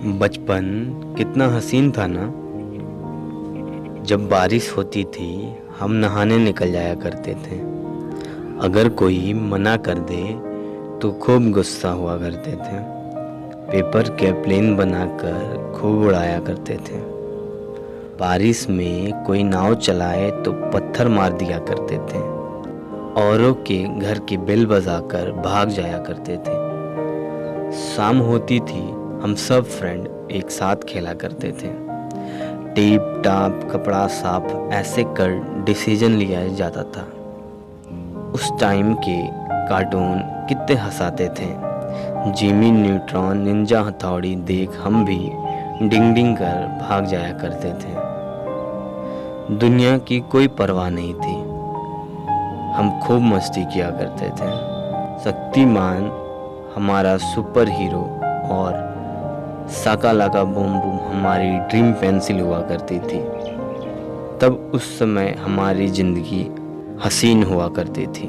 बचपन कितना हसीन था ना। जब बारिश होती थी हम नहाने निकल जाया करते थे। अगर कोई मना कर दे तो खूब गुस्सा हुआ करते थे। पेपर के प्लेन बनाकर खूब उड़ाया करते थे। बारिश में कोई नाव चलाए तो पत्थर मार दिया करते थे। औरों के घर की बेल बजाकर भाग जाया करते थे। शाम होती थी हम सब फ्रेंड एक साथ खेला करते थे। टीप टाप कपड़ा साफ ऐसे कर डिसीजन लिया जाता था। उस टाइम के कार्टून कितने हंसाते थे। जिमी न्यूट्रॉन निंजा हथौड़ी देख हम भी डिंग डिंग कर भाग जाया करते थे। दुनिया की कोई परवाह नहीं थी। हम खूब मस्ती किया करते थे। शक्तिमान हमारा सुपर हीरो और साका लाका बूम बूम हमारी ड्रीम पेंसिल हुआ करती थी। तब उस समय हमारी ज़िंदगी हसीन हुआ करती थी।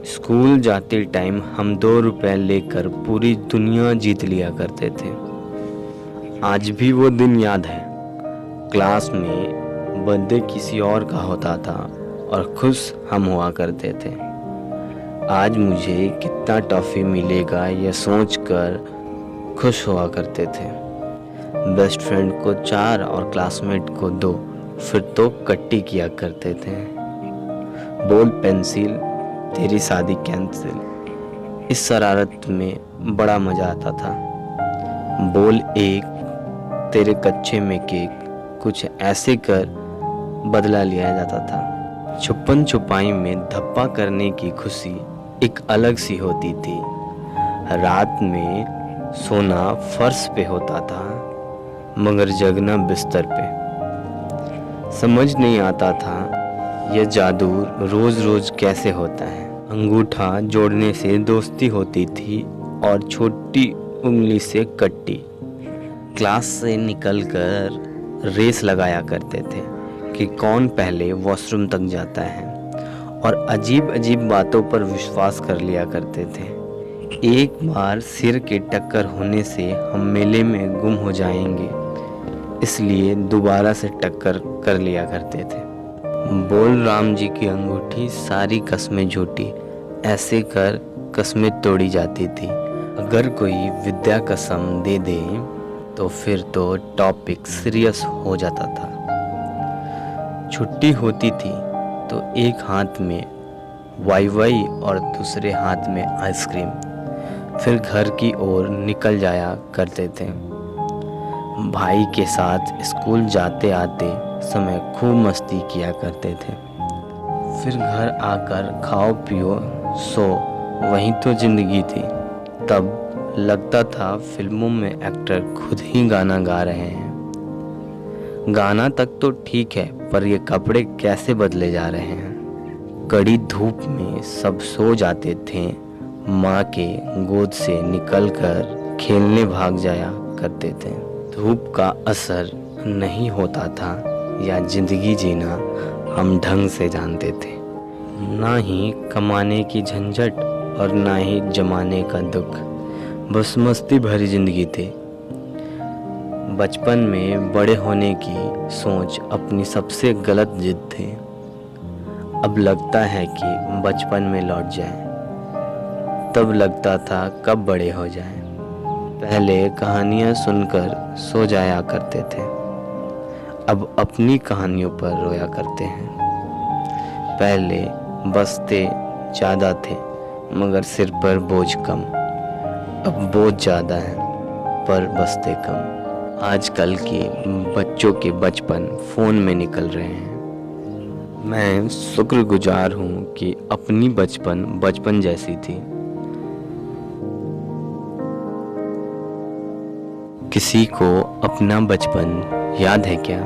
स्कूल जाते टाइम हम 2 रुपए लेकर पूरी दुनिया जीत लिया करते थे। आज भी वो दिन याद है। क्लास में बर्थडे किसी और का होता था और खुश हम हुआ करते थे। आज मुझे कितना टॉफ़ी मिलेगा यह सोचकर खुश हुआ करते थे। बेस्ट फ्रेंड को 4 और क्लासमेट को 2 फिर तो कट्टी किया करते थे। बोल पेंसिल तेरी शादी कैंसिल, इस शरारत में बड़ा मज़ा आता था। बोल एक तेरे कच्चे में केक, कुछ ऐसे कर बदला लिया जाता था। छुपन छुपाई में धप्पा करने की खुशी एक अलग सी होती थी। रात में सोना फर्श पे होता था मगर जगना बिस्तर पे। समझ नहीं आता था यह जादू रोज रोज कैसे होता है। अंगूठा जोड़ने से दोस्ती होती थी और छोटी उंगली से कट्टी। क्लास से निकलकर रेस लगाया करते थे कि कौन पहले वॉशरूम तक जाता है और अजीब अजीब बातों पर विश्वास कर लिया करते थे। एक बार सिर के टक्कर होने से हम मेले में गुम हो जाएंगे, इसलिए दोबारा से टक्कर कर लिया करते थे। बोल राम जी की अंगूठी सारी कस्में झूठी, ऐसे कर कस्में तोड़ी जाती थी। अगर कोई विद्या कसम दे दे तो फिर तो टॉपिक सीरियस हो जाता था। छुट्टी होती थी तो एक हाथ में वाई वाई और दूसरे हाथ में आइसक्रीम, फिर घर की ओर निकल जाया करते थे। भाई के साथ स्कूल जाते आते समय खूब मस्ती किया करते थे। फिर घर आकर खाओ पियो सो, वही तो ज़िंदगी थी। तब लगता था फिल्मों में एक्टर खुद ही गाना गा रहे हैं। गाना तक तो ठीक है पर ये कपड़े कैसे बदले जा रहे हैं। कड़ी धूप में सब सो जाते थे। माँ के गोद से निकलकर खेलने भाग जाया करते थे। धूप का असर नहीं होता था या जिंदगी जीना हम ढंग से जानते थे। ना ही कमाने की झंझट और ना ही जमाने का दुख, बस मस्ती भरी जिंदगी थी। बचपन में बड़े होने की सोच अपनी सबसे गलत जिद थी। अब लगता है कि बचपन में लौट जाए। तब लगता था कब बड़े हो जाएं। पहले कहानियाँ सुनकर सो जाया करते थे, अब अपनी कहानियों पर रोया करते हैं। पहले बस्ते ज़्यादा थे मगर सिर पर बोझ कम, अब बोझ ज़्यादा है पर बस्ते कम। आजकल के बच्चों के बचपन फ़ोन में निकल रहे हैं। मैं शुक्रगुजार हूँ कि अपनी बचपन जैसी थी। किसी को अपना बचपन याद है क्या?